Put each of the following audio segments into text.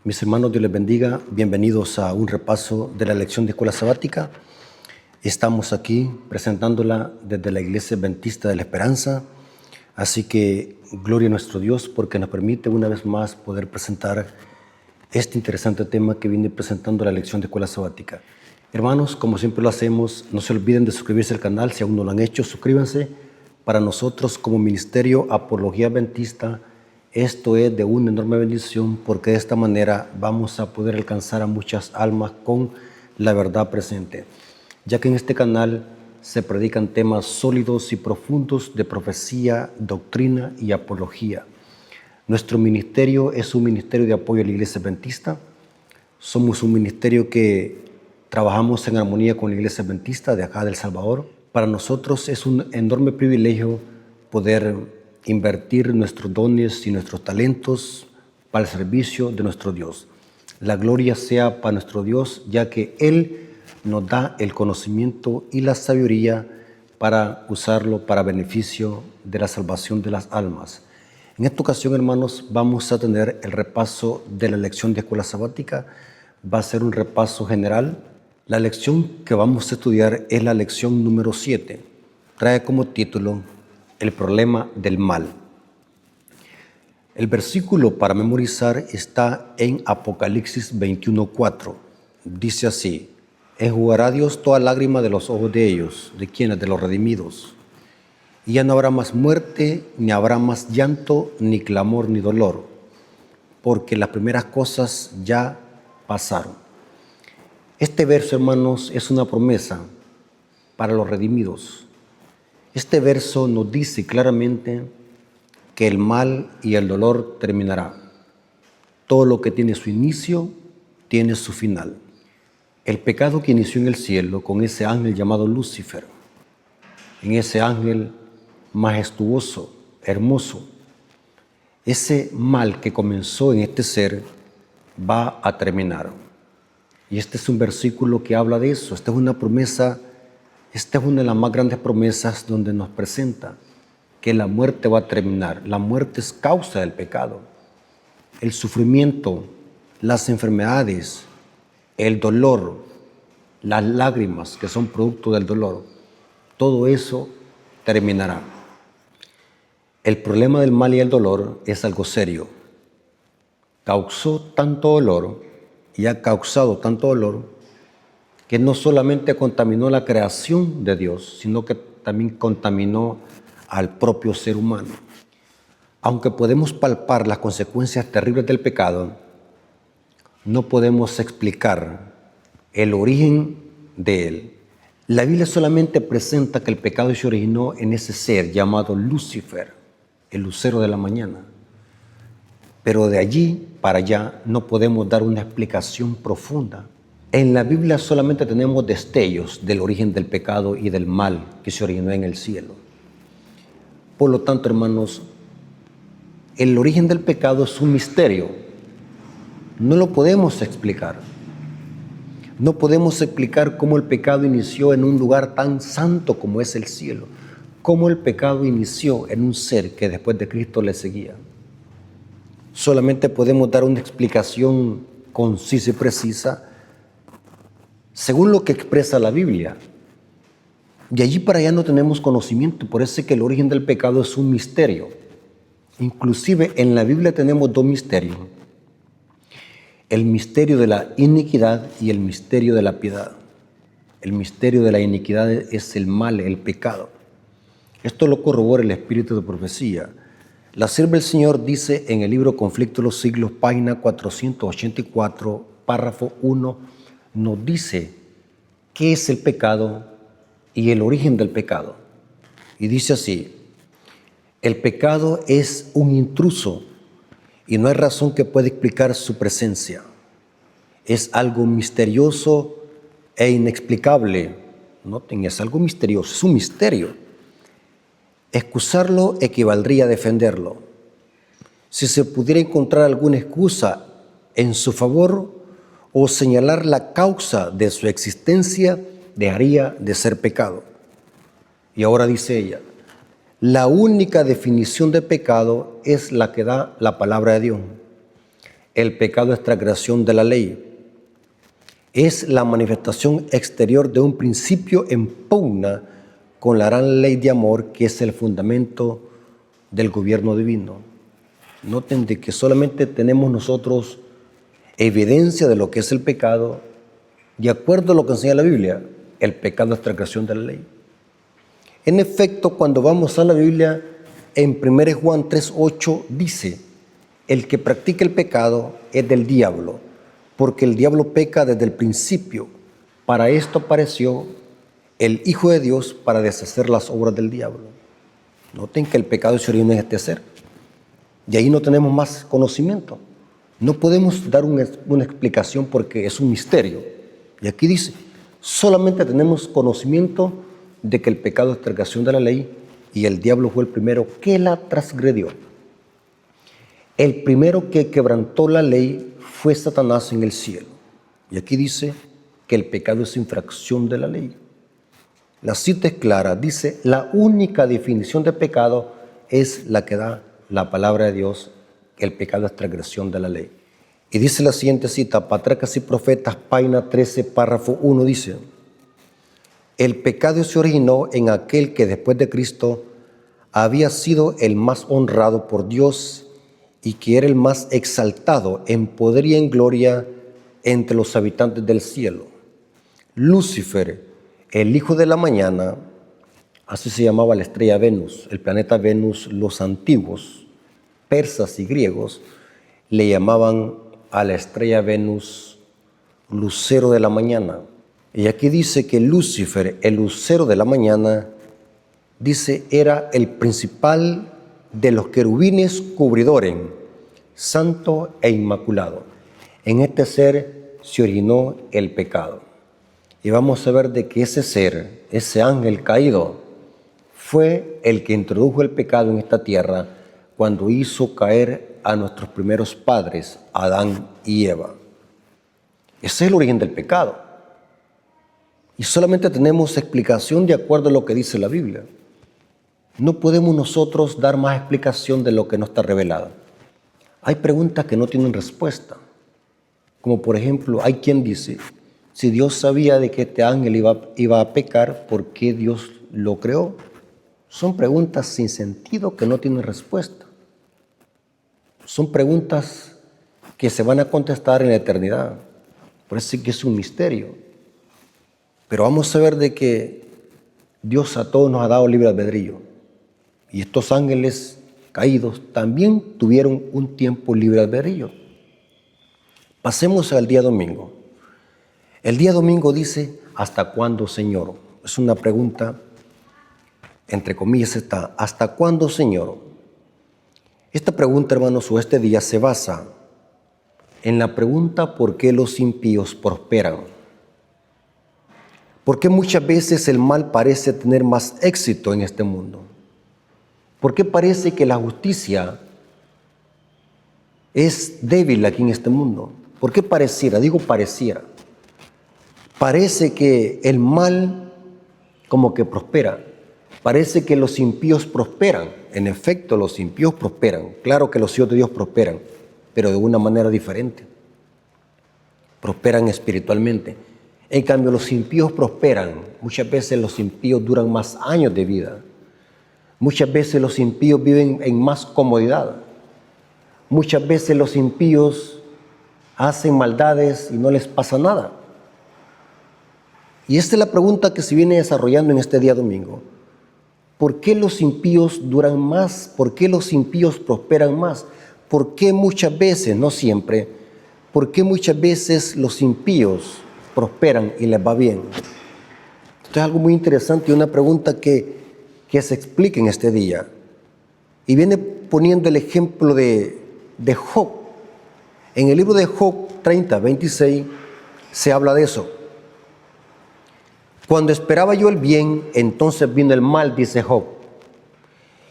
Mis hermanos, Dios les bendiga. Bienvenidos a un repaso de la lección de escuela sabática. Estamos aquí presentándola desde la Iglesia Adventista de la Esperanza. Así que gloria a nuestro Dios porque nos permite una vez más poder presentar este interesante tema que viene presentando la lección de escuela sabática. Hermanos, como siempre lo hacemos, no se olviden de suscribirse al canal. Si aún no lo han hecho, suscríbanse. Para nosotros como Ministerio Apología Adventista, esto es de una enorme bendición porque de esta manera vamos a poder alcanzar a muchas almas con la verdad presente, ya que en este canal se predican temas sólidos y profundos de profecía, doctrina y apología. Nuestro ministerio es un ministerio de apoyo a la Iglesia Adventista. Somos un ministerio que trabajamos en armonía con la Iglesia Adventista de acá de El Salvador. Para nosotros es un enorme privilegio poder invertir nuestros dones y nuestros talentos para el servicio de nuestro Dios. La gloria sea para nuestro Dios, ya que Él nos da el conocimiento y la sabiduría para usarlo para beneficio de la salvación de las almas. En esta ocasión, hermanos, vamos a tener el repaso de la lección de escuela sabática. Va a ser un repaso general. La lección que vamos a estudiar es la lección número 7. Trae como título el problema del mal. El versículo para memorizar está en Apocalipsis 21:4. Dice así: enjugará Dios toda lágrima de los ojos de ellos. ¿De quiénes? De los redimidos. Y ya no habrá más muerte, ni habrá más llanto, ni clamor, ni dolor, porque las primeras cosas ya pasaron. Este verso, hermanos, es una promesa para los redimidos. Este verso nos dice claramente que el mal y el dolor terminará. Todo lo que tiene su inicio, tiene su final. El pecado que inició en el cielo con ese ángel llamado Lucifer, en ese ángel majestuoso, hermoso, ese mal que comenzó en este ser va a terminar. Y este es un versículo que habla de eso. Esta es una promesa. Esta es una de las más grandes promesas donde nos presenta que la muerte va a terminar. La muerte es causa del pecado. El sufrimiento, las enfermedades, el dolor, las lágrimas que son producto del dolor, todo eso terminará. El problema del mal y el dolor es algo serio. Causó tanto dolor y ha causado tanto dolor que no solamente contaminó la creación de Dios, sino que también contaminó al propio ser humano. Aunque podemos palpar las consecuencias terribles del pecado, no podemos explicar el origen de él. La Biblia solamente presenta que el pecado se originó en ese ser llamado Lucifer, el lucero de la mañana. Pero de allí para allá no podemos dar una explicación profunda. En la Biblia solamente tenemos destellos del origen del pecado y del mal que se originó en el cielo. Por lo tanto, hermanos, el origen del pecado es un misterio. No lo podemos explicar. No podemos explicar cómo el pecado inició en un lugar tan santo como es el cielo. Cómo el pecado inició en un ser que después de Cristo le seguía. Solamente podemos dar una explicación concisa y precisa según lo que expresa la Biblia. De allí para allá no tenemos conocimiento, por eso es que el origen del pecado es un misterio. Inclusive en la Biblia tenemos dos misterios: el misterio de la iniquidad y el misterio de la piedad. El misterio de la iniquidad es el mal, el pecado. Esto lo corrobora el espíritu de profecía. La sierva del Señor dice en el libro Conflicto de los Siglos, página 484, párrafo 1, nos dice qué es el pecado y el origen del pecado. Y dice así: el pecado es un intruso y no hay razón que pueda explicar su presencia. Es algo misterioso e inexplicable. Noten, es algo misterioso, es un misterio. Excusarlo equivaldría a defenderlo. Si se pudiera encontrar alguna excusa en su favor o señalar la causa de su existencia, dejaría de ser pecado. Y ahora dice ella: la única definición de pecado es la que da la palabra de Dios. el pecado es transgresión de la ley. Es la manifestación exterior de un principio en pugna con la gran ley de amor que es el fundamento del gobierno divino. Noten de que solamente tenemos nosotros evidencia de lo que es el pecado, de acuerdo a lo que enseña la Biblia. El pecado es transgresión de la ley. En efecto, cuando vamos a la Biblia, en 1 Juan 3:8 dice: el que practica el pecado es del diablo, porque el diablo peca desde el principio. Para esto apareció el Hijo de Dios, para deshacer las obras del diablo. Noten que el pecado se origina en este ser. Y ahí no tenemos más conocimiento. No podemos dar una explicación porque es un misterio. Y aquí dice, solamente tenemos conocimiento de que el pecado es transgresión de la ley y el diablo fue el primero que la transgredió. El primero que quebrantó la ley fue Satanás en el cielo. Y aquí dice que el pecado es infracción de la ley. La cita es clara, dice, la única definición de pecado es la que da la palabra de Dios, que el pecado es transgresión de la ley. Y dice la siguiente cita, Patriarcas y Profetas, página 13, párrafo 1, dice: el pecado se originó en aquel que después de Cristo había sido el más honrado por Dios y que era el más exaltado en poder y en gloria entre los habitantes del cielo. Lucifer, el hijo de la mañana, así se llamaba la estrella Venus, el planeta Venus. Los antiguos persas y griegos le llamaban a la estrella Venus lucero de la mañana. Y aquí dice que Lucifer, el lucero de la mañana, dice, era el principal de los querubines cubridores, santo e inmaculado. En este ser se originó el pecado. Y vamos a ver de que ese ser, ese ángel caído, fue el que introdujo el pecado en esta tierra cuando hizo caer a nuestros primeros padres, Adán y Eva. Ese es el origen del pecado. Y solamente tenemos explicación de acuerdo a lo que dice la Biblia. No podemos nosotros dar más explicación de lo que no está revelado. Hay preguntas que no tienen respuesta. Como por ejemplo, hay quien dice, si Dios sabía de que este ángel iba a pecar, ¿por qué Dios lo creó? Son preguntas sin sentido que no tienen respuesta. Son preguntas que se van a contestar en la eternidad. Por eso sí que es un misterio. Pero vamos a ver de que Dios a todos nos ha dado libre albedrío. Y estos ángeles caídos también tuvieron un tiempo libre albedrío. Pasemos al día domingo. El día domingo dice, ¿hasta cuándo, Señor? Es una pregunta, entre comillas está, ¿hasta cuándo, Señor? Esta pregunta, hermanos, o este día se basa en la pregunta ¿por qué los impíos prosperan? ¿Por qué muchas veces el mal parece tener más éxito en este mundo? ¿Por qué parece que la justicia es débil aquí en este mundo? ¿Por qué pareciera? Digo pareciera. Parece que el mal como que prospera. Parece que los impíos prosperan. En efecto, los impíos prosperan. Claro que los hijos de Dios prosperan, pero de una manera diferente. Prosperan espiritualmente. En cambio, los impíos prosperan. Muchas veces los impíos duran más años de vida. Muchas veces los impíos viven en más comodidad. Muchas veces los impíos hacen maldades y no les pasa nada. Y esta es la pregunta que se viene desarrollando en este día domingo. ¿Por qué los impíos duran más? ¿Por qué los impíos prosperan más? ¿Por qué muchas veces, no siempre, por qué muchas veces los impíos prosperan y les va bien? Esto es algo muy interesante y una pregunta que se explica en este día. Y viene poniendo el ejemplo de Job. En el libro de Job 30:26 se habla de eso. Cuando esperaba yo el bien, entonces vino el mal, dice Job.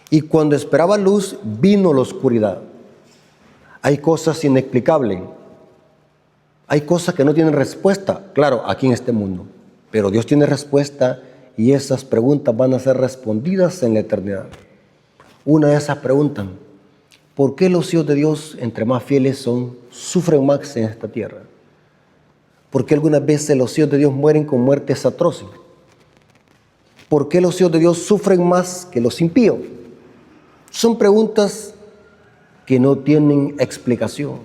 Y cuando esperaba luz, vino la oscuridad. Hay cosas inexplicables. Hay cosas que no tienen respuesta, claro, aquí en este mundo. Pero Dios tiene respuesta y esas preguntas van a ser respondidas en la eternidad. Una de esas preguntas, ¿Por qué los hijos de Dios, entre más fieles son, sufren más en esta tierra? ¿Por qué algunas veces los hijos de Dios mueren con muertes atroces? ¿Por qué los hijos de Dios sufren más que los impíos? Son preguntas que no tienen explicación.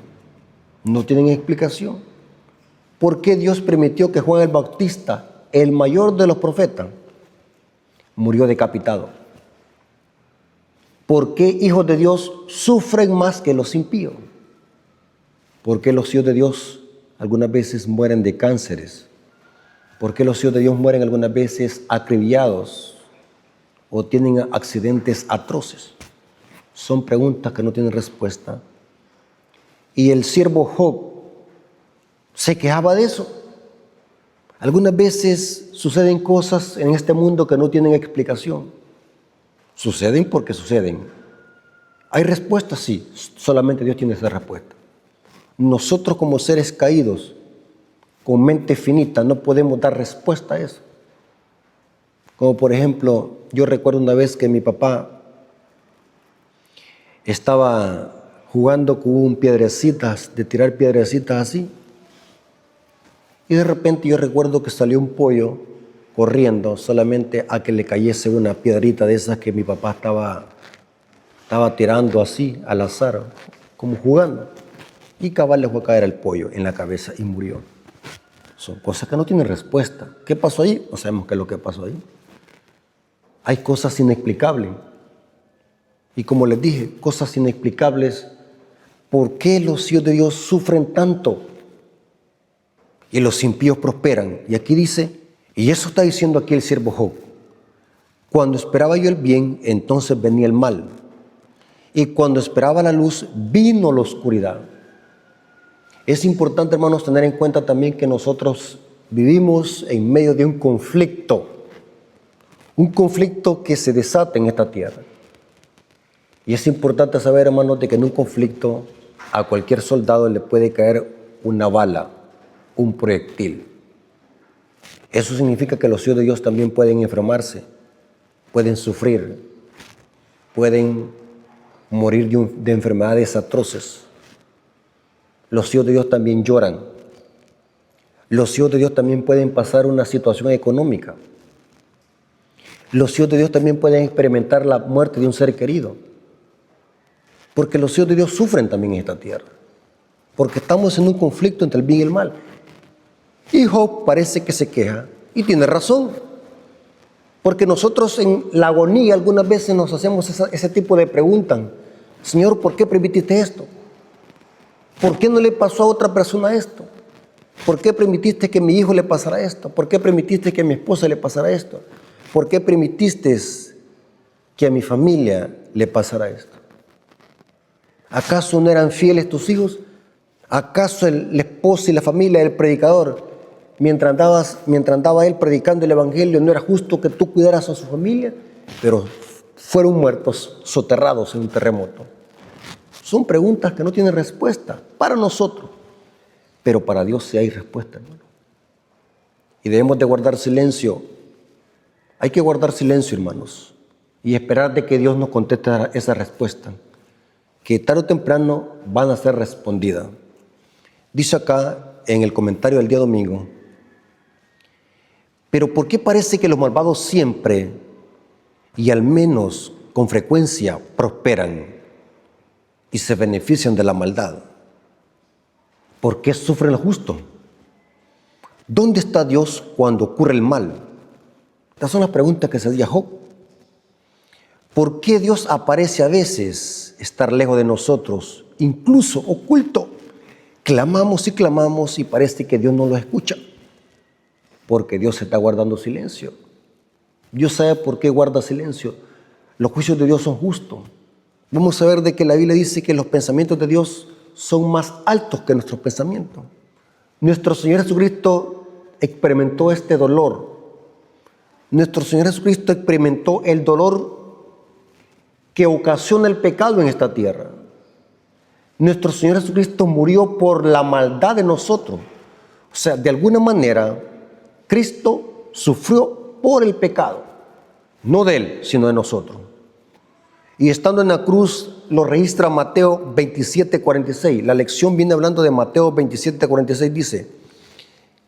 No tienen explicación. ¿Por qué Dios permitió que Juan el Bautista, el mayor de los profetas, murió decapitado? ¿Por qué hijos de Dios sufren más que los impíos? ¿Por qué los hijos de Dios algunas veces mueren de cánceres? ¿Por qué los hijos de Dios mueren algunas veces acribillados o tienen accidentes atroces? Son preguntas que no tienen respuesta. Y el siervo Job se quejaba de eso. Algunas veces suceden cosas en este mundo que no tienen explicación. Suceden porque suceden. ¿Hay respuestas? Sí, solamente Dios tiene esa respuesta. Nosotros como seres caídos, con mente finita, no podemos dar respuesta a eso. Como por ejemplo, yo recuerdo una vez que mi papá estaba jugando con piedrecitas, de tirar piedrecitas así. Y de repente yo recuerdo que salió un pollo corriendo solamente a que le cayese una piedrita de esas que mi papá estaba tirando así al azar, como jugando. Y cabal le fue a caer el pollo en la cabeza y murió. Son cosas que no tienen respuesta. ¿Qué pasó ahí? No sabemos qué es lo que pasó ahí. Hay cosas inexplicables. Y como les dije, cosas inexplicables. ¿Por qué los hijos de Dios sufren tanto y los impíos prosperan? Y aquí dice, y eso está diciendo aquí el siervo Job: cuando esperaba yo el bien, entonces venía el mal. Y cuando esperaba la luz, vino la oscuridad. Es importante, hermanos, tener en cuenta también que nosotros vivimos en medio de un conflicto que se desata en esta tierra. Y es importante saber, hermanos, de que en un conflicto a cualquier soldado le puede caer una bala, un proyectil. Eso significa que los hijos de Dios también pueden enfermarse, pueden sufrir, pueden morir de enfermedades atroces. Los hijos de Dios también lloran. Los hijos de Dios también pueden pasar una situación económica. Los hijos de Dios también pueden experimentar la muerte de un ser querido. Porque los hijos de Dios sufren también en esta tierra. Porque estamos en un conflicto entre el bien y el mal. Y Job parece que se queja y tiene razón. Porque nosotros en la agonía algunas veces nos hacemos ese tipo de preguntas. Señor, ¿por qué permitiste esto? ¿Por qué no le pasó a otra persona esto? ¿Por qué permitiste que a mi hijo le pasara esto? ¿Por qué permitiste que a mi esposa le pasara esto? ¿Por qué permitiste que a mi familia le pasara esto? ¿Acaso no eran fieles tus hijos? ¿Acaso la esposa y la familia del predicador, mientras andaba él predicando el evangelio, no era justo que tú cuidaras a su familia? Pero fueron muertos, soterrados en un terremoto. Son preguntas que no tienen respuesta para nosotros, pero para Dios sí hay respuesta, hermano. Y debemos de guardar silencio. Hay que guardar silencio, hermanos, y esperar de que Dios nos conteste esa respuesta, que tarde o temprano van a ser respondidas. Dice acá en el comentario del día domingo: pero ¿por qué parece que los malvados siempre y al menos con frecuencia prosperan y se benefician de la maldad? ¿Por qué sufren los justos? ¿Dónde está Dios cuando ocurre el mal? Estas son las preguntas que se hacía Job. ¿Por qué Dios aparece a veces estar lejos de nosotros, incluso oculto? Clamamos y parece que Dios no lo escucha, porque Dios está guardando silencio. Dios sabe por qué guarda silencio. Los juicios de Dios son justos. Vamos a ver de que la Biblia dice que los pensamientos de Dios son más altos que nuestros pensamientos. Nuestro Señor Jesucristo experimentó este dolor. Nuestro Señor Jesucristo experimentó el dolor que ocasiona el pecado en esta tierra. Nuestro Señor Jesucristo murió por la maldad de nosotros. O sea, de alguna manera, Cristo sufrió por el pecado. No de Él, sino de nosotros. Y estando en la cruz, lo registra Mateo 27:46. La lección viene hablando de Mateo 27:46. Dice,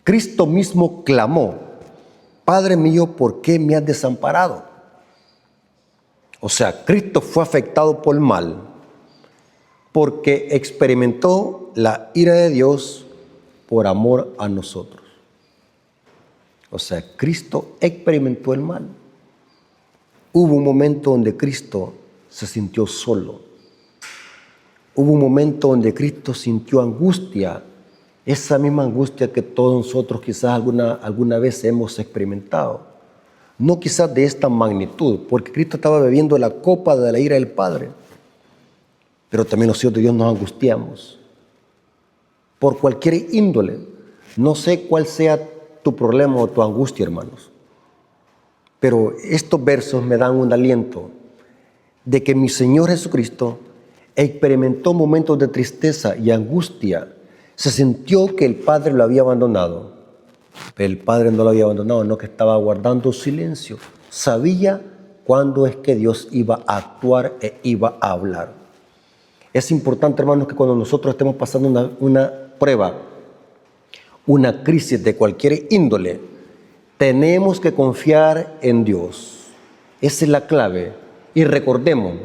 Cristo mismo clamó, Padre mío, ¿por qué me has desamparado? O sea, Cristo fue afectado por el mal porque experimentó la ira de Dios por amor a nosotros. O sea, Cristo experimentó el mal. Hubo un momento donde Cristo se sintió solo. Hubo un momento donde Cristo sintió angustia, esa misma angustia que todos nosotros quizás alguna vez hemos experimentado. No quizás de esta magnitud, porque Cristo estaba bebiendo la copa de la ira del Padre. Pero también los hijos de Dios nos angustiamos por cualquier índole. No sé cuál sea tu problema o tu angustia, hermanos. Pero estos versos me dan un aliento de que mi Señor Jesucristo experimentó momentos de tristeza y angustia. Se sintió que el Padre lo había abandonado. Pero el Padre no lo había abandonado, no, que estaba guardando silencio. Sabía cuándo es que Dios iba a actuar e iba a hablar. Es importante, hermanos, que cuando nosotros estemos pasando una prueba, una crisis de cualquier índole, tenemos que confiar en Dios. Esa es la clave. Y recordemos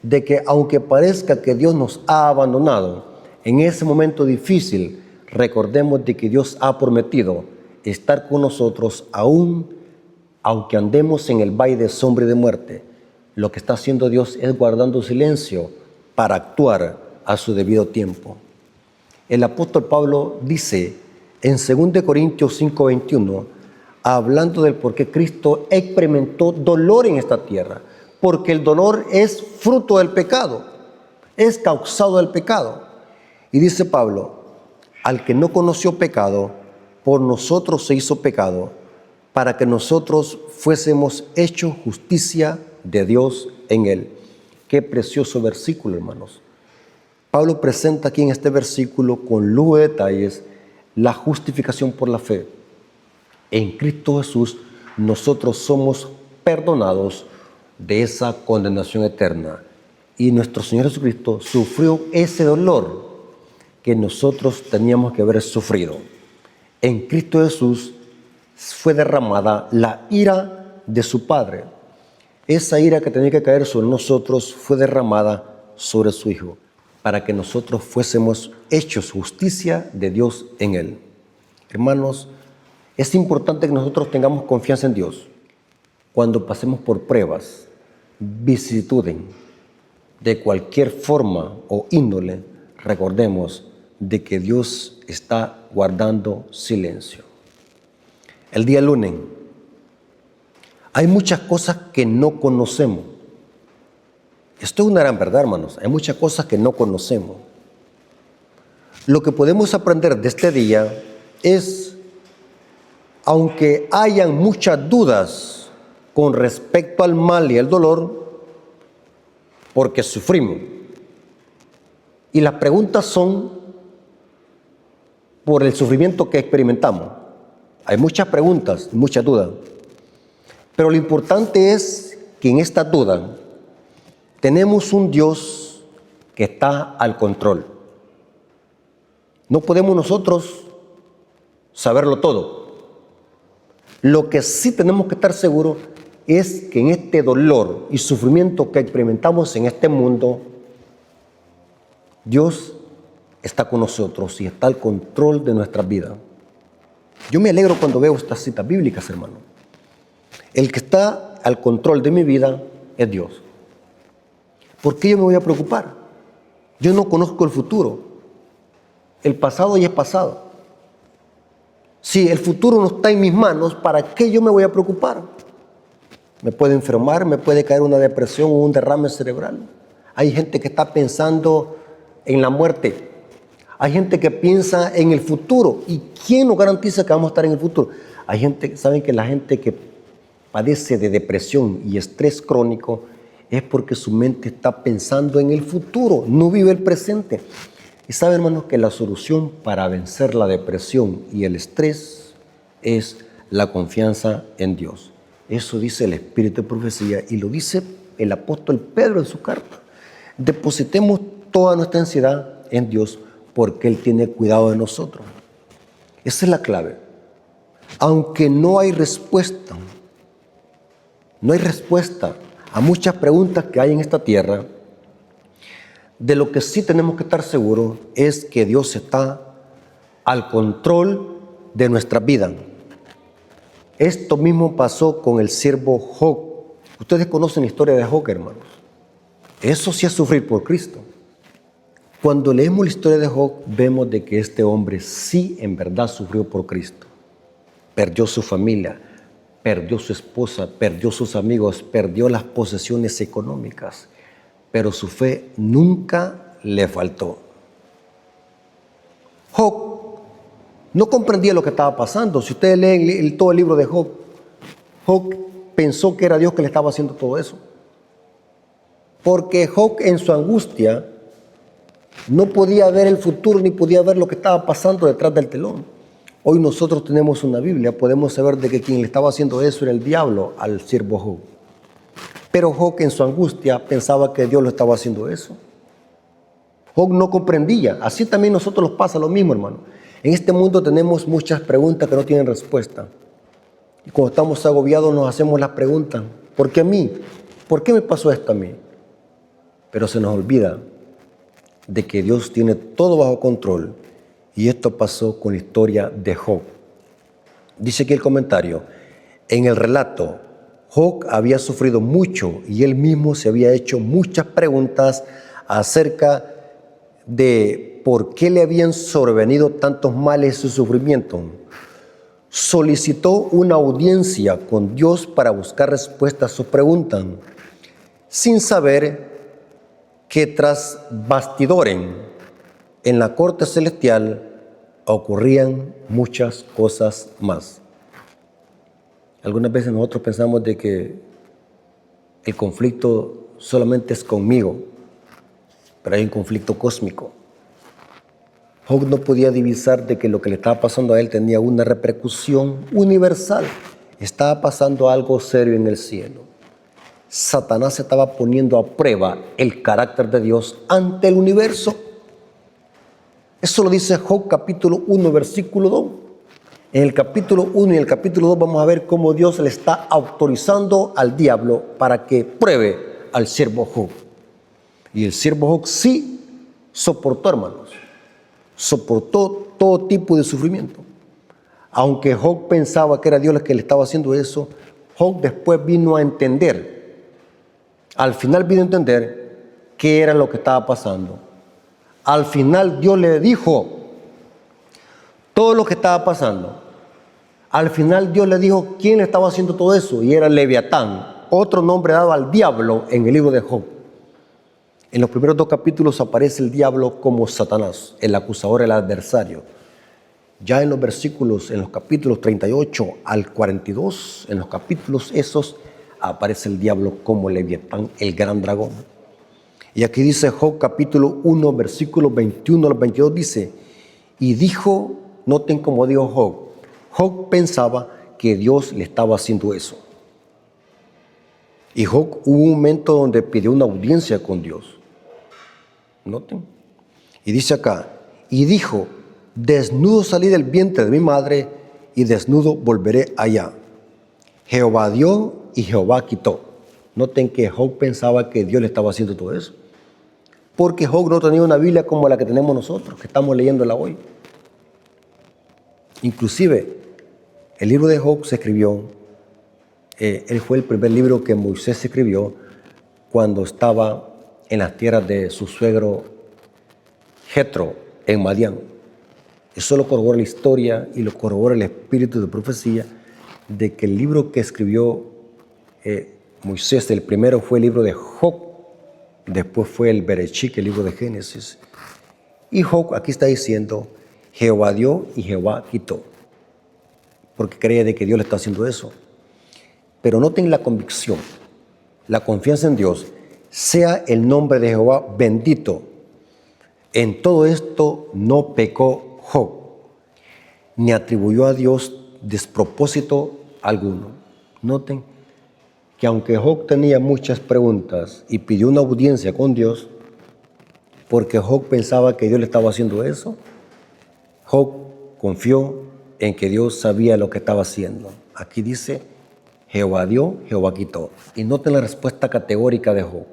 de que aunque parezca que Dios nos ha abandonado, en ese momento difícil, recordemos de que Dios ha prometido estar con nosotros aún aunque andemos en el valle de sombra y de muerte. Lo que está haciendo Dios es guardando silencio para actuar a su debido tiempo. El apóstol Pablo dice en 2 Corintios 5:21, hablando del por qué Cristo experimentó dolor en esta tierra, porque el dolor es fruto del pecado, es causado del pecado. Y dice Pablo, al que no conoció pecado, por nosotros se hizo pecado, para que nosotros fuésemos hechos justicia de Dios en él. Qué precioso versículo, hermanos. Pablo presenta aquí en este versículo con lujo de detalles la justificación por la fe. En Cristo Jesús nosotros somos perdonados de esa condenación eterna. Y nuestro Señor Jesucristo sufrió ese dolor que nosotros teníamos que haber sufrido. En Cristo Jesús fue derramada la ira de su Padre. Esa ira que tenía que caer sobre nosotros fue derramada sobre su Hijo, para que nosotros fuésemos hechos justicia de Dios en Él. Hermanos, es importante que nosotros tengamos confianza en Dios cuando pasemos por pruebas, vicisitudes, de cualquier forma o índole. Recordemos de que Dios está guardando silencio. El día lunes, hay muchas cosas que no conocemos. Esto es una gran verdad, hermanos. Hay muchas cosas que no conocemos. Lo que podemos aprender de este día es, aunque hayan muchas dudas con respecto al mal y al dolor, porque sufrimos. Y las preguntas son por el sufrimiento que experimentamos. Hay muchas preguntas, muchas dudas. Pero lo importante es que en esta duda tenemos un Dios que está al control. No podemos nosotros saberlo todo. Lo que sí tenemos que estar seguros es que en este dolor y sufrimiento que experimentamos en este mundo, Dios está con nosotros y está al control de nuestras vidas. Yo me alegro cuando veo estas citas bíblicas, hermano. El que está al control de mi vida es Dios. ¿Por qué yo me voy a preocupar? Yo no conozco el futuro. El pasado ya es pasado. Si el futuro no está en mis manos, ¿para qué yo me voy a preocupar? Me puede enfermar, me puede caer una depresión o un derrame cerebral. Hay gente que está pensando en la muerte. Hay gente que piensa en el futuro. ¿Y quién nos garantiza que vamos a estar en el futuro? Hay gente, saben que la gente que padece de depresión y estrés crónico es porque su mente está pensando en el futuro, no vive el presente. Y saben, hermanos, que la solución para vencer la depresión y el estrés es la confianza en Dios. Eso dice el Espíritu de Profecía y lo dice el apóstol Pedro en su carta. Depositemos toda nuestra ansiedad en Dios porque Él tiene cuidado de nosotros. Esa es la clave. Aunque no hay respuesta a muchas preguntas que hay en esta tierra, de lo que sí tenemos que estar seguros es que Dios está al control de nuestra vida. Esto mismo pasó con el siervo Job. Ustedes conocen la historia de Job, hermanos. Eso sí es sufrir por Cristo. Cuando leemos la historia de Job, vemos de que este hombre sí en verdad sufrió por Cristo. Perdió su familia, perdió su esposa, perdió sus amigos, perdió las posesiones económicas, pero su fe nunca le faltó. Job no comprendía lo que estaba pasando. Si ustedes leen todo el libro de Job, Job pensó que era Dios que le estaba haciendo todo eso. Porque Job en su angustia no podía ver el futuro ni podía ver lo que estaba pasando detrás del telón. Hoy nosotros tenemos una Biblia, podemos saber de que quien le estaba haciendo eso era el diablo al siervo Job. Pero Job en su angustia pensaba que Dios lo estaba haciendo eso. Job no comprendía. Así también a nosotros nos pasa lo mismo, hermano. En este mundo tenemos muchas preguntas que no tienen respuesta. Y cuando estamos agobiados nos hacemos las preguntas, ¿por qué a mí? ¿Por qué me pasó esto a mí? Pero se nos olvida de que Dios tiene todo bajo control. Y esto pasó con la historia de Job. Dice aquí el comentario, en el relato, Job había sufrido mucho y él mismo se había hecho muchas preguntas acerca de por qué le habían sobrevenido tantos males y sufrimientos. Solicitó una audiencia con Dios para buscar respuestas a sus preguntas, sin saber que tras bastidores en la corte celestial ocurrían muchas cosas más. Algunas veces nosotros pensamos de que el conflicto solamente es conmigo, pero hay un conflicto cósmico. Job no podía divisar de que lo que le estaba pasando a él tenía una repercusión universal. Estaba pasando algo serio en el cielo. Satanás estaba poniendo a prueba el carácter de Dios ante el universo. Eso lo dice Job capítulo 1, versículo 2. En el capítulo 1 y el capítulo 2 vamos a ver cómo Dios le está autorizando al diablo para que pruebe al siervo Job. Y el siervo Job sí soportó, hermanos. Soportó todo tipo de sufrimiento. Aunque Job pensaba que era Dios el que le estaba haciendo eso, Job después vino a entender. Al final vino a entender qué era lo que estaba pasando. Al final Dios le dijo todo lo que estaba pasando. Al final Dios le dijo quién le estaba haciendo todo eso, y era Leviatán, otro nombre dado al diablo en el libro de Job. En los primeros 2 capítulos aparece el diablo como Satanás, el acusador, el adversario. Ya en los capítulos 38 al 42, en los capítulos esos, aparece el diablo como Leviatán, el gran dragón. Y aquí dice Job capítulo 1, versículos 21 al 22, dice, y dijo, noten cómo dijo Job, Job pensaba que Dios le estaba haciendo eso. Y Job hubo un momento donde pidió una audiencia con Dios. Noten. Y dice acá, y dijo, desnudo salí del vientre de mi madre y desnudo volveré allá. Jehová dio y Jehová quitó. Noten que Job pensaba que Dios le estaba haciendo todo eso. Porque Job no tenía una Biblia como la que tenemos nosotros, que estamos leyéndola hoy. Inclusive, el libro de Job se escribió, él fue el primer libro que Moisés escribió cuando estaba en las tierras de su suegro Jetro, en Madián. Eso lo corrobora la historia y lo corrobora el espíritu de profecía de que el libro que escribió Moisés, el primero fue el libro de Job, después fue el Bereshit, el libro de Génesis. Y Job aquí está diciendo, Jehová dio y Jehová quitó, porque cree de que Dios le está haciendo eso. Pero noten la convicción, la confianza en Dios. Sea el nombre de Jehová bendito. En todo esto no pecó Job, ni atribuyó a Dios despropósito alguno. Noten que aunque Job tenía muchas preguntas y pidió una audiencia con Dios, porque Job pensaba que Dios le estaba haciendo eso, Job confió en que Dios sabía lo que estaba haciendo. Aquí dice, Jehová dio, Jehová quitó. Y noten la respuesta categórica de Job.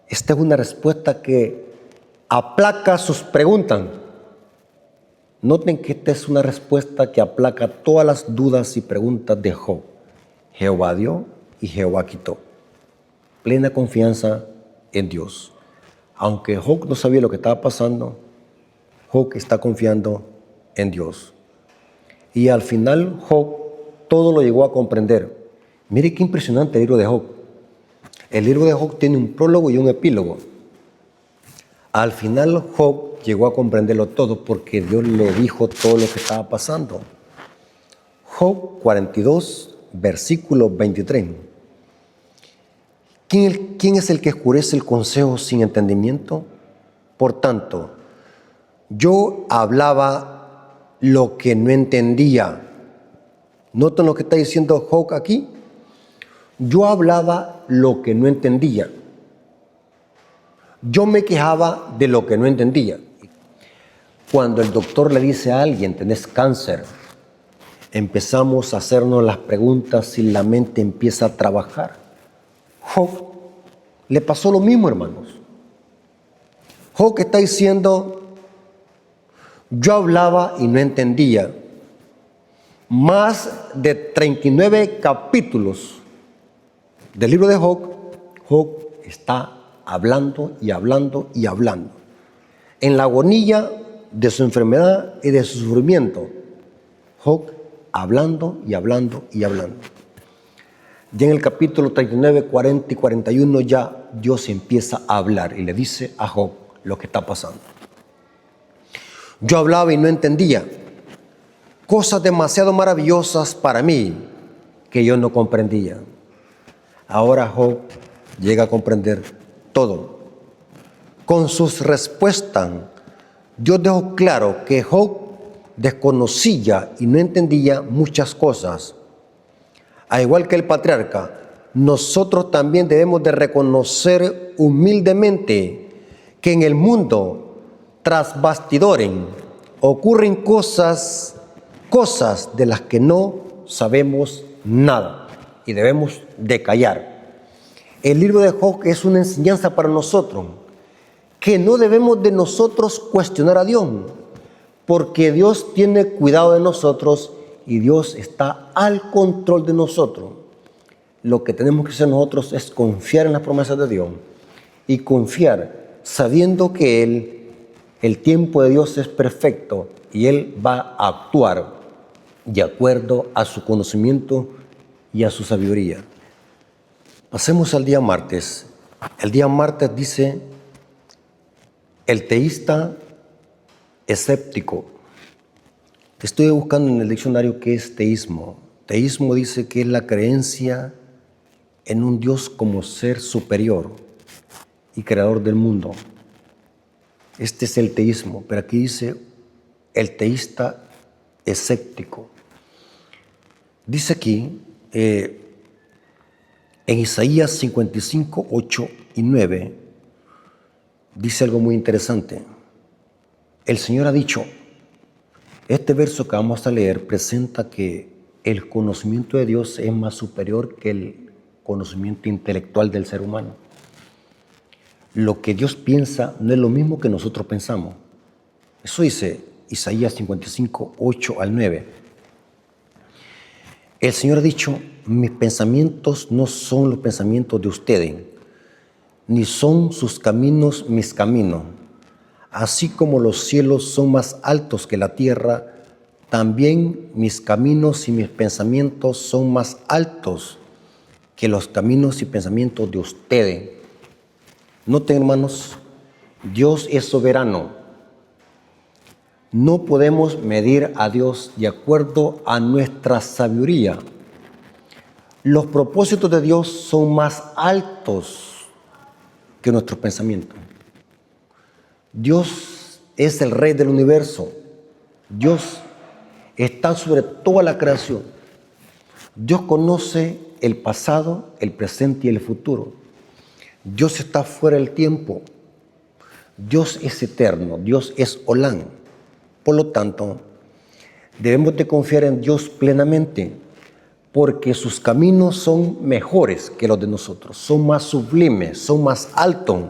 Esta es una respuesta que aplaca sus preguntas. Noten que esta es una respuesta que aplaca todas las dudas y preguntas de Job. Jehová dio y Jehová quitó. Plena confianza en Dios. Aunque Job no sabía lo que estaba pasando, Job está confiando en Dios. Y al final Job todo lo llegó a comprender. Mire qué impresionante el libro de Job. El libro de Job tiene un prólogo y un epílogo. Al final Job llegó a comprenderlo todo porque Dios le dijo todo lo que estaba pasando. Job 42, versículo 23. ¿Quién es el que oscurece el consejo sin entendimiento? Por tanto, yo hablaba lo que no entendía. ¿Notan lo que está diciendo Job aquí? Yo hablaba lo que no entendía. Yo me quejaba de lo que no entendía. Cuando el doctor le dice a alguien, tenés cáncer, empezamos a hacernos las preguntas y la mente empieza a trabajar. Job le pasó lo mismo, hermanos. Job está diciendo, yo hablaba y no entendía. Más de 39 capítulos del libro de Job, Job está hablando y hablando y hablando. En la agonía de su enfermedad y de su sufrimiento, Job hablando y hablando y hablando. Ya en el capítulo 39, 40 y 41 ya Dios empieza a hablar y le dice a Job lo que está pasando. Yo hablaba y no entendía. Cosas demasiado maravillosas para mí que yo no comprendía. Ahora Job llega a comprender todo. Con sus respuestas, Dios dejó claro que Job desconocía y no entendía muchas cosas. Al igual que el patriarca, nosotros también debemos de reconocer humildemente que en el mundo, tras bastidores, ocurren cosas de las que no sabemos nada y debemos de callar. El libro de Job es una enseñanza para nosotros, que no debemos de nosotros cuestionar a Dios, porque Dios tiene cuidado de nosotros y Dios está al control de nosotros. Lo que tenemos que hacer nosotros es confiar en las promesas de Dios y confiar sabiendo que el tiempo de Dios es perfecto y Él va a actuar de acuerdo a su conocimiento y a su sabiduría. Pasemos al día martes. El día martes dice, el teísta escéptico. Estoy buscando en el diccionario qué es teísmo. Teísmo dice que es la creencia en un Dios como ser superior y creador del mundo. Este es el teísmo, pero aquí dice el teísta escéptico. Dice aquí, en Isaías 55, 8 y 9, dice algo muy interesante. El Señor ha dicho, este verso que vamos a leer presenta que el conocimiento de Dios es más superior que el conocimiento intelectual del ser humano. Lo que Dios piensa no es lo mismo que nosotros pensamos. Eso dice Isaías 55, 8 al 9. El Señor ha dicho, mis pensamientos no son los pensamientos de ustedes, ni son sus caminos mis caminos. Así como los cielos son más altos que la tierra, también mis caminos y mis pensamientos son más altos que los caminos y pensamientos de ustedes. Noten, hermanos, Dios es soberano. No podemos medir a Dios de acuerdo a nuestra sabiduría. Los propósitos de Dios son más altos que nuestros pensamientos. Dios es el Rey del universo. Dios está sobre toda la creación. Dios conoce el pasado, el presente y el futuro. Dios está fuera del tiempo. Dios es eterno. Dios es Olán. Por lo tanto, debemos de confiar en Dios plenamente, porque sus caminos son mejores que los de nosotros, son más sublimes, son más altos.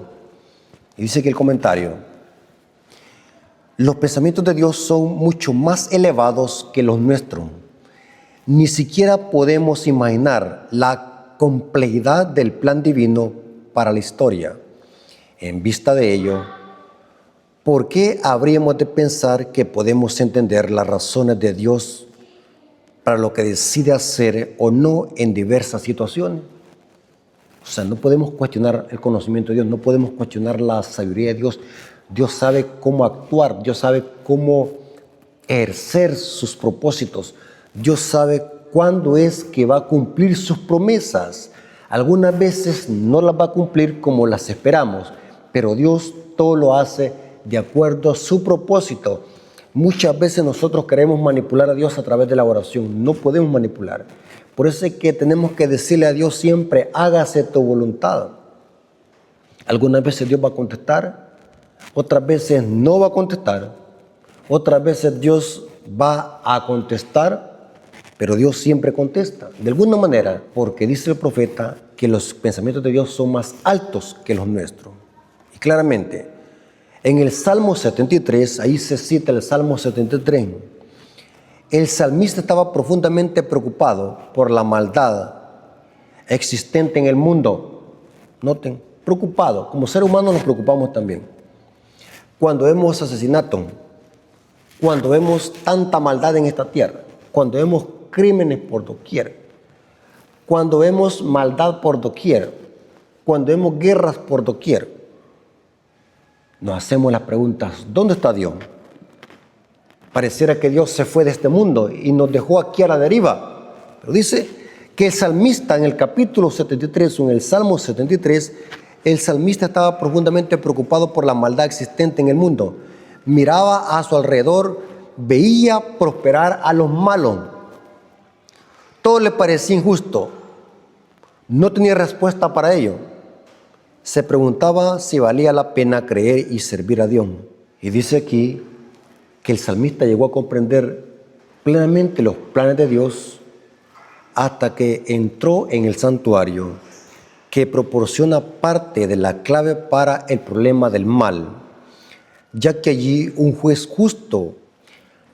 Y dice que el comentario, los pensamientos de Dios son mucho más elevados que los nuestros. Ni siquiera podemos imaginar la complejidad del plan divino para la historia. En vista de ello, ¿por qué habríamos de pensar que podemos entender las razones de Dios para lo que decide hacer o no en diversas situaciones? O sea, no podemos cuestionar el conocimiento de Dios, no podemos cuestionar la sabiduría de Dios. Dios sabe cómo actuar, Dios sabe cómo ejercer sus propósitos. Dios sabe cuándo es que va a cumplir sus promesas. Algunas veces no las va a cumplir como las esperamos, pero Dios todo lo hace de acuerdo a su propósito. Muchas veces nosotros queremos manipular a Dios a través de la oración. No podemos manipular. Por eso es que tenemos que decirle a Dios siempre, hágase tu voluntad. Algunas veces Dios va a contestar, otras veces no va a contestar, otras veces Dios va a contestar, pero Dios siempre contesta. De alguna manera, porque dice el profeta que los pensamientos de Dios son más altos que los nuestros. Y claramente, en el Salmo 73, ahí se cita el Salmo 73, el salmista estaba profundamente preocupado por la maldad existente en el mundo. Noten, preocupado. Como ser humano nos preocupamos también. Cuando vemos asesinato, cuando vemos tanta maldad en esta tierra, cuando vemos crímenes por doquier, cuando vemos maldad por doquier, cuando vemos guerras por doquier, nos hacemos las preguntas, ¿dónde está Dios? Pareciera que Dios se fue de este mundo y nos dejó aquí a la deriva. Pero dice que el salmista en el capítulo 73 o en el Salmo 73, el salmista estaba profundamente preocupado por la maldad existente en el mundo. Miraba a su alrededor, veía prosperar a los malos. Todo le parecía injusto. No tenía respuesta para ello. Se preguntaba si valía la pena creer y servir a Dios. Y dice aquí que el salmista llegó a comprender plenamente los planes de Dios hasta que entró en el santuario, que proporciona parte de la clave para el problema del mal, ya que allí un juez justo,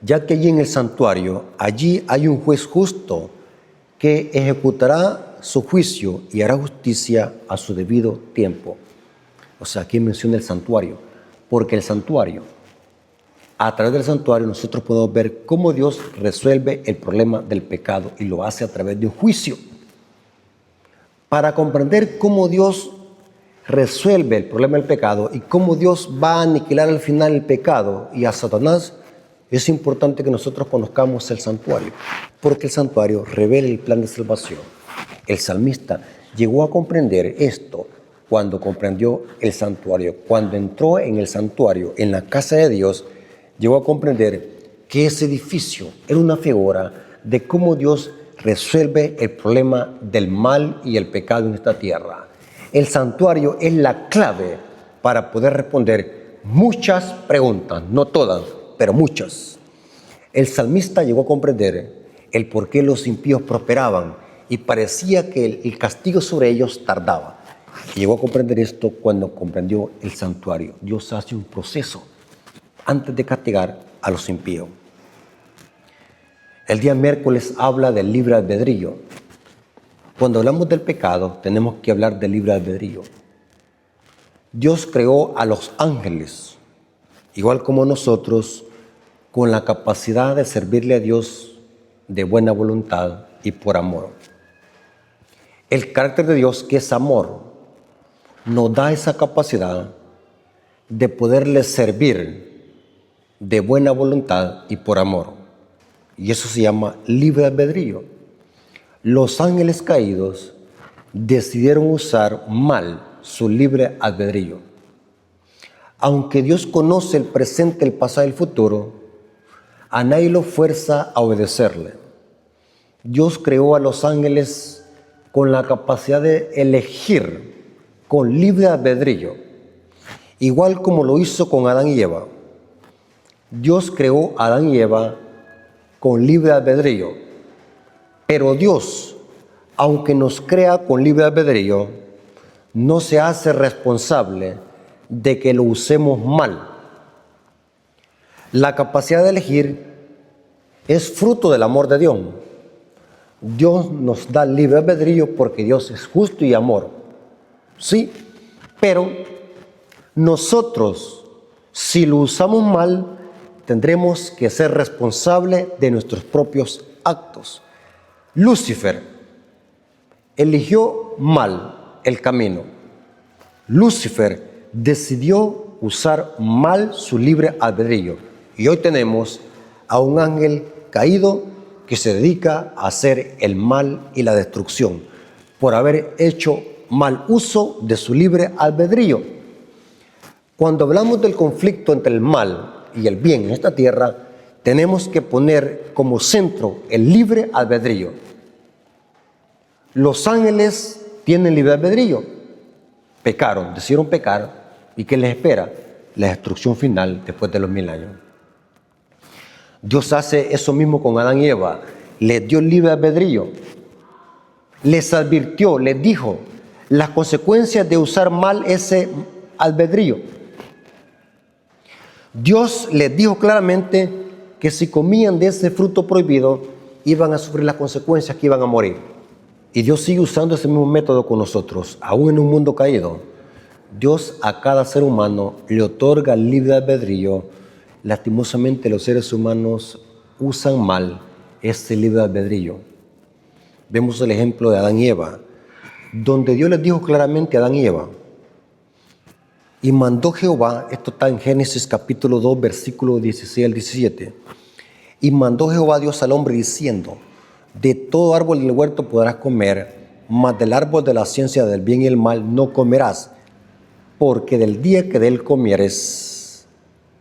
ya que allí en el santuario, allí hay un juez justo que ejecutará su juicio y hará justicia a su debido tiempo. O sea, aquí menciona el santuario, porque el santuario, a través del santuario nosotros podemos ver cómo Dios resuelve el problema del pecado y lo hace a través de un juicio. Para comprender cómo Dios resuelve el problema del pecado y cómo Dios va a aniquilar al final el pecado y a Satanás, es importante que nosotros conozcamos el santuario, porque el santuario revela el plan de salvación. El salmista llegó a comprender esto cuando comprendió el santuario. Cuando entró en el santuario, en la casa de Dios, llegó a comprender que ese edificio era una figura de cómo Dios resuelve el problema del mal y el pecado en esta tierra. El santuario es la clave para poder responder muchas preguntas, no todas, pero muchas. El salmista llegó a comprender el por qué los impíos prosperaban y parecía que el castigo sobre ellos tardaba. Y llegó a comprender esto cuando comprendió el santuario. Dios hace un proceso antes de castigar a los impíos. El día miércoles habla del libre albedrío. Cuando hablamos del pecado, tenemos que hablar del libre albedrío. Dios creó a los ángeles, igual como nosotros, con la capacidad de servirle a Dios de buena voluntad y por amor. El carácter de Dios, que es amor, nos da esa capacidad de poderle servir de buena voluntad y por amor. Y eso se llama libre albedrío. Los ángeles caídos decidieron usar mal su libre albedrío. Aunque Dios conoce el presente, el pasado y el futuro, a nadie lo fuerza a obedecerle. Dios creó a los ángeles con la capacidad de elegir, con libre albedrío, igual como lo hizo con Adán y Eva. Dios creó a Adán y Eva con libre albedrío, pero Dios, aunque nos crea con libre albedrío, no se hace responsable de que lo usemos mal. La capacidad de elegir es fruto del amor de Dios. Dios nos da libre albedrío porque Dios es justo y amor. Sí, pero nosotros, si lo usamos mal, tendremos que ser responsables de nuestros propios actos. Lucifer eligió mal el camino. Lucifer decidió usar mal su libre albedrío. Y hoy tenemos a un ángel caído que se dedica a hacer el mal y la destrucción por haber hecho mal uso de su libre albedrío. Cuando hablamos del conflicto entre el mal y el bien en esta tierra, tenemos que poner como centro el libre albedrío. Los ángeles tienen libre albedrío. Pecaron, decidieron pecar. ¿Y qué les espera? La destrucción final después de los 1000 años. Dios hace eso mismo con Adán y Eva. Les dio libre albedrío. Les advirtió, les dijo las consecuencias de usar mal ese albedrío. Dios les dijo claramente que si comían de ese fruto prohibido, iban a sufrir las consecuencias, que iban a morir. Y Dios sigue usando ese mismo método con nosotros, aún en un mundo caído. Dios a cada ser humano le otorga libre albedrío. Lastimosamente los seres humanos usan mal ese libre albedrío. Vemos el ejemplo de Adán y Eva, donde Dios les dijo claramente a Adán y Eva, y mandó Jehová, esto está en Génesis capítulo 2, versículo 16 al 17, y mandó Jehová Dios al hombre diciendo, de todo árbol del huerto podrás comer, mas del árbol de la ciencia del bien y el mal no comerás, porque del día que de él comieres,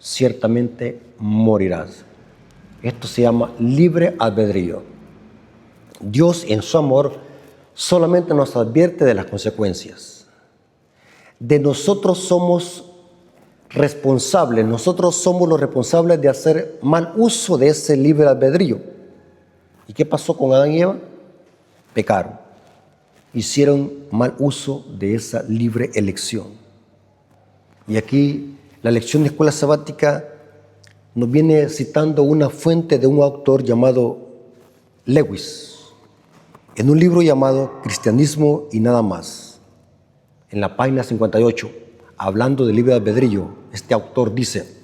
ciertamente morirás. Esto se llama libre albedrío. Dios en su amor solamente nos advierte de las consecuencias. De nosotros somos responsables, nosotros somos los responsables de hacer mal uso de ese libre albedrío. ¿Y qué pasó con Adán y Eva? Pecaron, hicieron mal uso de esa libre elección. Y aquí la lección de escuela sabática nos viene citando una fuente de un autor llamado Lewis, en un libro llamado Cristianismo y nada más. En la página 58, hablando del libre albedrío, este autor dice,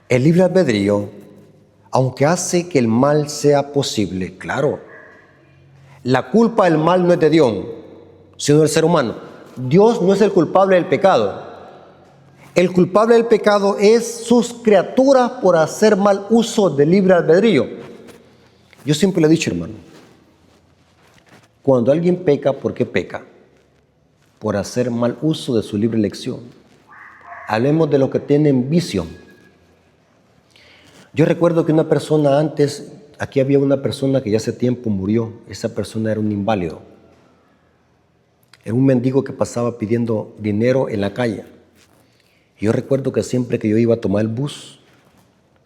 el libre albedrío, aunque hace que el mal sea posible, claro, la culpa del mal no es de Dios, sino del ser humano. Dios no es el culpable del pecado. El culpable del pecado es sus criaturas por hacer mal uso del libre albedrío. Yo siempre le he dicho, hermano, cuando alguien peca, ¿por qué peca? Por hacer mal uso de su libre elección. Hablemos de los que tienen vicio. Yo recuerdo que una persona antes, aquí había una persona que ya hace tiempo murió. Esa persona era un inválido. Era un mendigo que pasaba pidiendo dinero en la calle. Y yo recuerdo que siempre que yo iba a tomar el bus,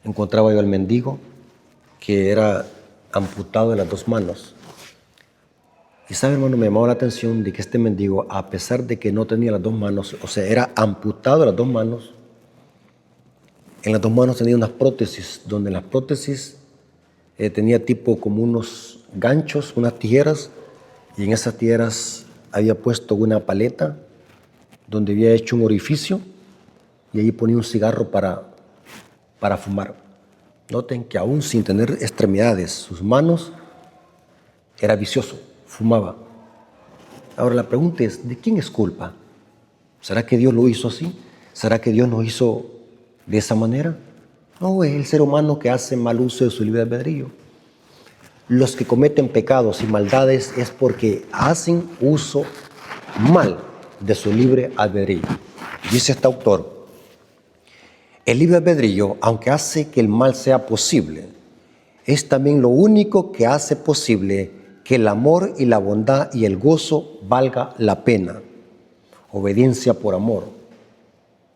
encontraba yo al mendigo que era amputado de las 2 manos. Y sabe, hermano, me llamaba la atención de que este mendigo, a pesar de que no tenía las 2 manos, o sea, era amputado de las 2 manos, en las 2 manos tenía unas prótesis, donde en las prótesis tenía tipo como unos ganchos, unas tijeras, y en esas tijeras había puesto una paleta donde había hecho un orificio y ahí ponía un cigarro para fumar. Noten que aún sin tener extremidades, sus manos, era vicioso, fumaba. Ahora la pregunta es, ¿de quién es culpa? ¿Será que Dios lo hizo así? ¿Será que Dios nos hizo de esa manera? No, es el ser humano que hace mal uso de su libre albedrío. Los que cometen pecados y maldades es porque hacen uso mal de su libre albedrío. Dice este autor, el libre albedrío, aunque hace que el mal sea posible, es también lo único que hace posible que el amor y la bondad y el gozo valga la pena. Obediencia por amor,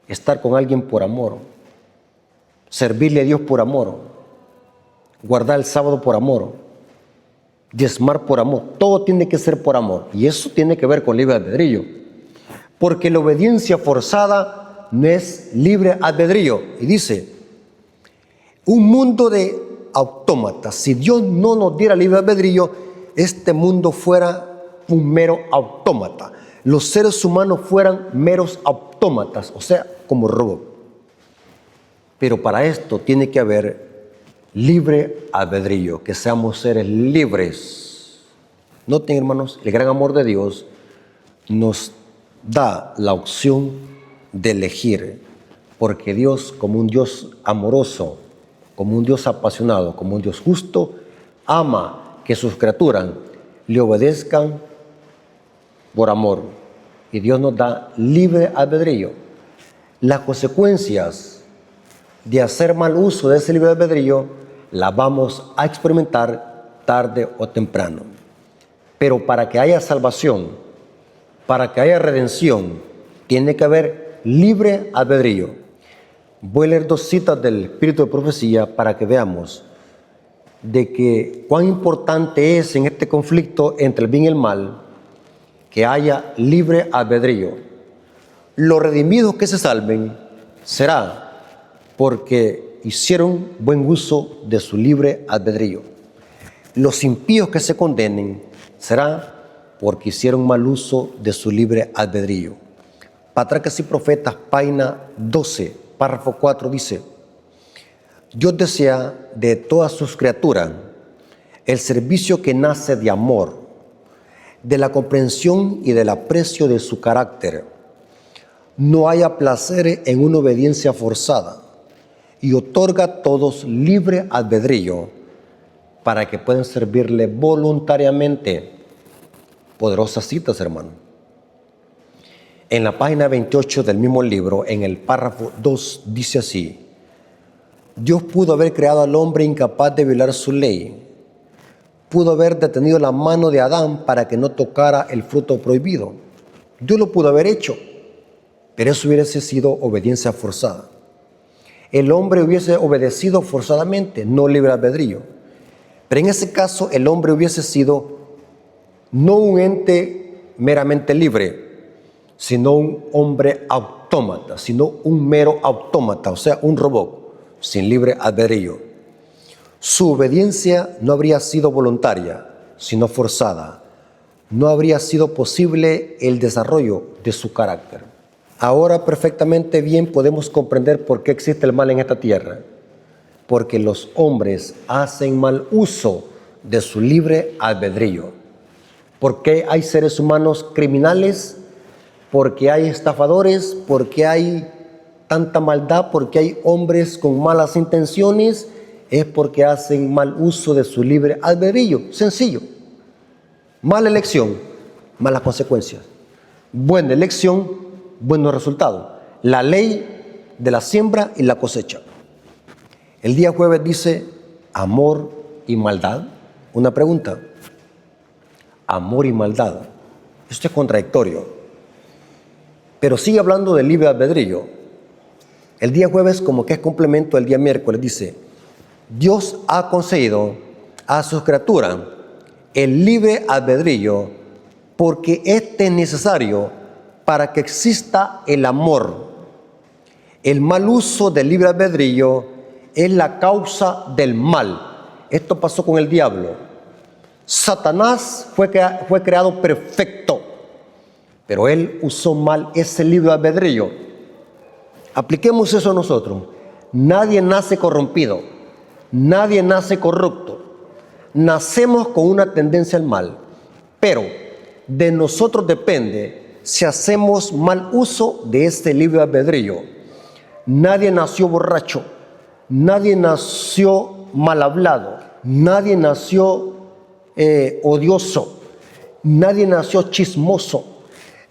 estar con alguien por amor, servirle a Dios por amor, guardar el sábado por amor, diezmar por amor. Todo tiene que ser por amor, y eso tiene que ver con libre albedrío, porque la obediencia forzada no es libre albedrío. Y dice, un mundo de autómatas. Si Dios no nos diera libre albedrío, este mundo fuera un mero autómata. Los seres humanos fueran meros autómatas, o sea, como robots. Pero para esto tiene que haber libre albedrío, que seamos seres libres. Noten, hermanos, el gran amor de Dios nos da la opción de elegir, porque Dios, como un Dios amoroso, como un Dios apasionado, como un Dios justo, ama que sus criaturas le obedezcan por amor. Y Dios nos da libre albedrío. Las consecuencias de hacer mal uso de ese libre albedrío las vamos a experimentar tarde o temprano. Pero para que haya salvación, para que haya redención, tiene que haber libre albedrío. Voy a leer 2 citas del Espíritu de Profecía para que veamos de que cuán importante es en este conflicto entre el bien y el mal que haya libre albedrío. Los redimidos que se salven será porque hicieron buen uso de su libre albedrío. Los impíos que se condenen será porque hicieron mal uso de su libre albedrío. Patriarcas y Profetas, página 12, párrafo 4 dice: Dios desea de todas sus criaturas el servicio que nace de amor, de la comprensión y del aprecio de su carácter. No haya placer en una obediencia forzada y otorga a todos libre albedrío para que puedan servirle voluntariamente. Poderosas citas, hermano. En la página 28 del mismo libro, en el párrafo 2, dice así: Dios pudo haber creado al hombre incapaz de violar su ley. Pudo haber detenido la mano de Adán para que no tocara el fruto prohibido. Dios lo pudo haber hecho, pero eso hubiese sido obediencia forzada. El hombre hubiese obedecido forzadamente, no libre albedrío. Pero en ese caso el hombre hubiese sido no un ente meramente libre, sino un hombre autómata, sino un mero autómata, o sea, un robot sin libre albedrío. Su obediencia no habría sido voluntaria, sino forzada. No habría sido posible el desarrollo de su carácter. Ahora perfectamente bien podemos comprender por qué existe el mal en esta tierra. Porque los hombres hacen mal uso de su libre albedrío. ¿Por qué hay seres humanos criminales? Porque hay estafadores, porque hay tanta maldad, porque hay hombres con malas intenciones. Es porque hacen mal uso de su libre albedrío. Sencillo. Mala elección, malas consecuencias. Buena elección, buenos resultados. La ley de la siembra y la cosecha. El día jueves dice amor y maldad. Una pregunta. Amor y maldad. Esto es contradictorio. Pero sigue hablando del libre albedrío. El día jueves, como que es complemento del día miércoles, dice: Dios ha concedido a sus criaturas el libre albedrío porque este es necesario para que exista el amor. El mal uso del libre albedrío es la causa del mal. Esto pasó con el diablo. Satanás fue creado perfecto, pero él usó mal ese libre albedrío. Apliquemos eso a nosotros. Nadie nace corrompido. Nadie nace corrupto. Nacemos con una tendencia al mal, pero de nosotros depende si hacemos mal uso de este libre albedrío. Nadie nació borracho, nadie nació mal hablado, nadie nació odioso, nadie nació chismoso,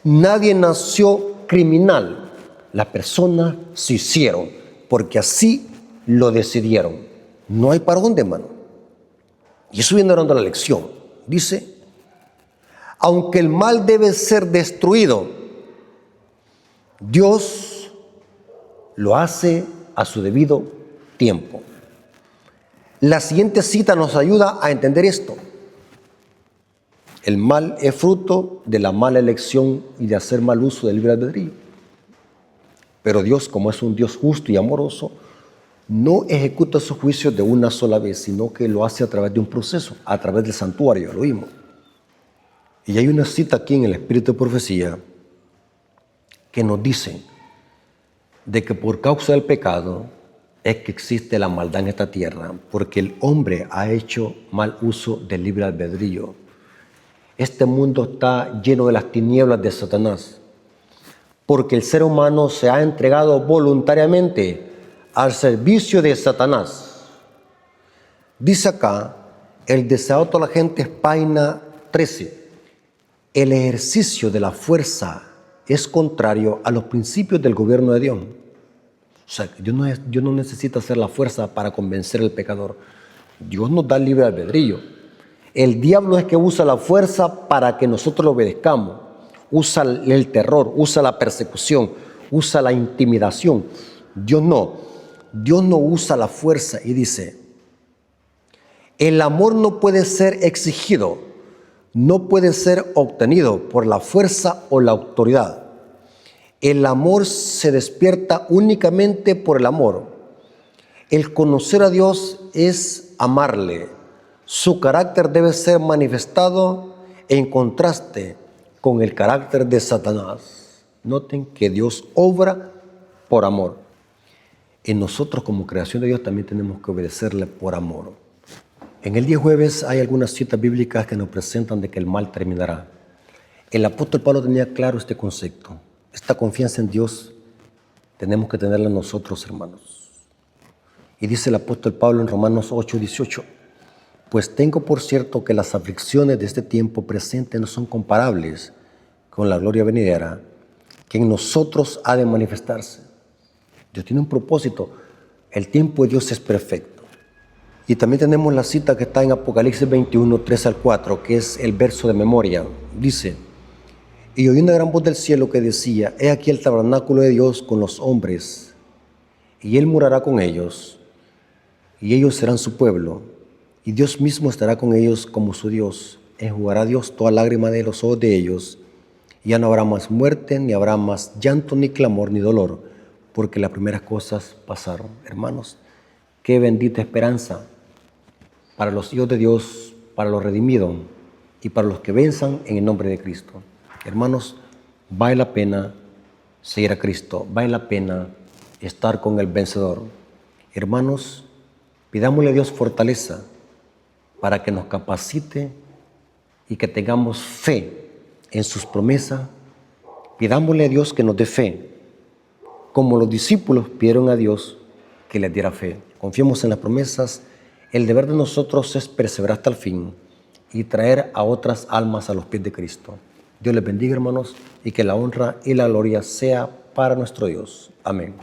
nadie nació criminal. Las personas se hicieron porque así lo decidieron. No hay para dónde, hermano. Y eso viene dando la lección. Dice, aunque el mal debe ser destruido, Dios lo hace a su debido tiempo. La siguiente cita nos ayuda a entender esto. El mal es fruto de la mala elección y de hacer mal uso del libre albedrío. Pero Dios, como es un Dios justo y amoroso, no ejecuta sus juicios de una sola vez, sino que lo hace a través de un proceso, a través del santuario, lo vimos. Y hay una cita aquí en el Espíritu de Profecía que nos dice de que por causa del pecado es que existe la maldad en esta tierra, porque el hombre ha hecho mal uso del libre albedrío. Este mundo está lleno de las tinieblas de Satanás, porque el ser humano se ha entregado voluntariamente al servicio de Satanás. Dice acá, el deseo de toda la gente es página 13. El ejercicio de la fuerza es contrario a los principios del gobierno de Dios. O sea, Dios no necesita hacer la fuerza para convencer al pecador. Dios nos da libre albedrío. El diablo es que usa la fuerza para que nosotros lo obedezcamos. Usa el terror, usa la persecución, usa la intimidación. Dios no usa la fuerza y dice, el amor no puede ser exigido, no puede ser obtenido por la fuerza o la autoridad. El amor se despierta únicamente por el amor. El conocer a Dios es amarle. Su carácter debe ser manifestado en contraste con el carácter de Satanás. Noten que Dios obra por amor. En nosotros como creación de Dios también tenemos que obedecerle por amor. En el día jueves hay algunas citas bíblicas que nos presentan de que el mal terminará. El apóstol Pablo tenía claro este concepto. Esta confianza en Dios tenemos que tenerla nosotros, hermanos. Y dice el apóstol Pablo en Romanos 8:18, pues tengo por cierto que las aflicciones de este tiempo presente no son comparables con la gloria venidera que en nosotros ha de manifestarse. Dios tiene un propósito. El tiempo de Dios es perfecto. Y también tenemos la cita que está en Apocalipsis 21, 3-4, que es el verso de memoria. Dice, y oí una gran voz del cielo que decía, he aquí el tabernáculo de Dios con los hombres, y Él morará con ellos, y ellos serán su pueblo, y Dios mismo estará con ellos como su Dios. Enjugará Dios toda lágrima de los ojos de ellos, y ya no habrá más muerte, ni habrá más llanto, ni clamor, ni dolor, porque las primeras cosas pasaron. Hermanos, qué bendita esperanza para los hijos de Dios, para los redimidos y para los que venzan en el nombre de Cristo. Hermanos, vale la pena seguir a Cristo, vale la pena estar con el vencedor. Hermanos, pidámosle a Dios fortaleza para que nos capacite y que tengamos fe en sus promesas. Pidámosle a Dios que nos dé fe, como los discípulos pidieron a Dios que les diera fe. Confiemos en las promesas. El deber de nosotros es perseverar hasta el fin y traer a otras almas a los pies de Cristo. Dios les bendiga, hermanos, y que la honra y la gloria sea para nuestro Dios. Amén.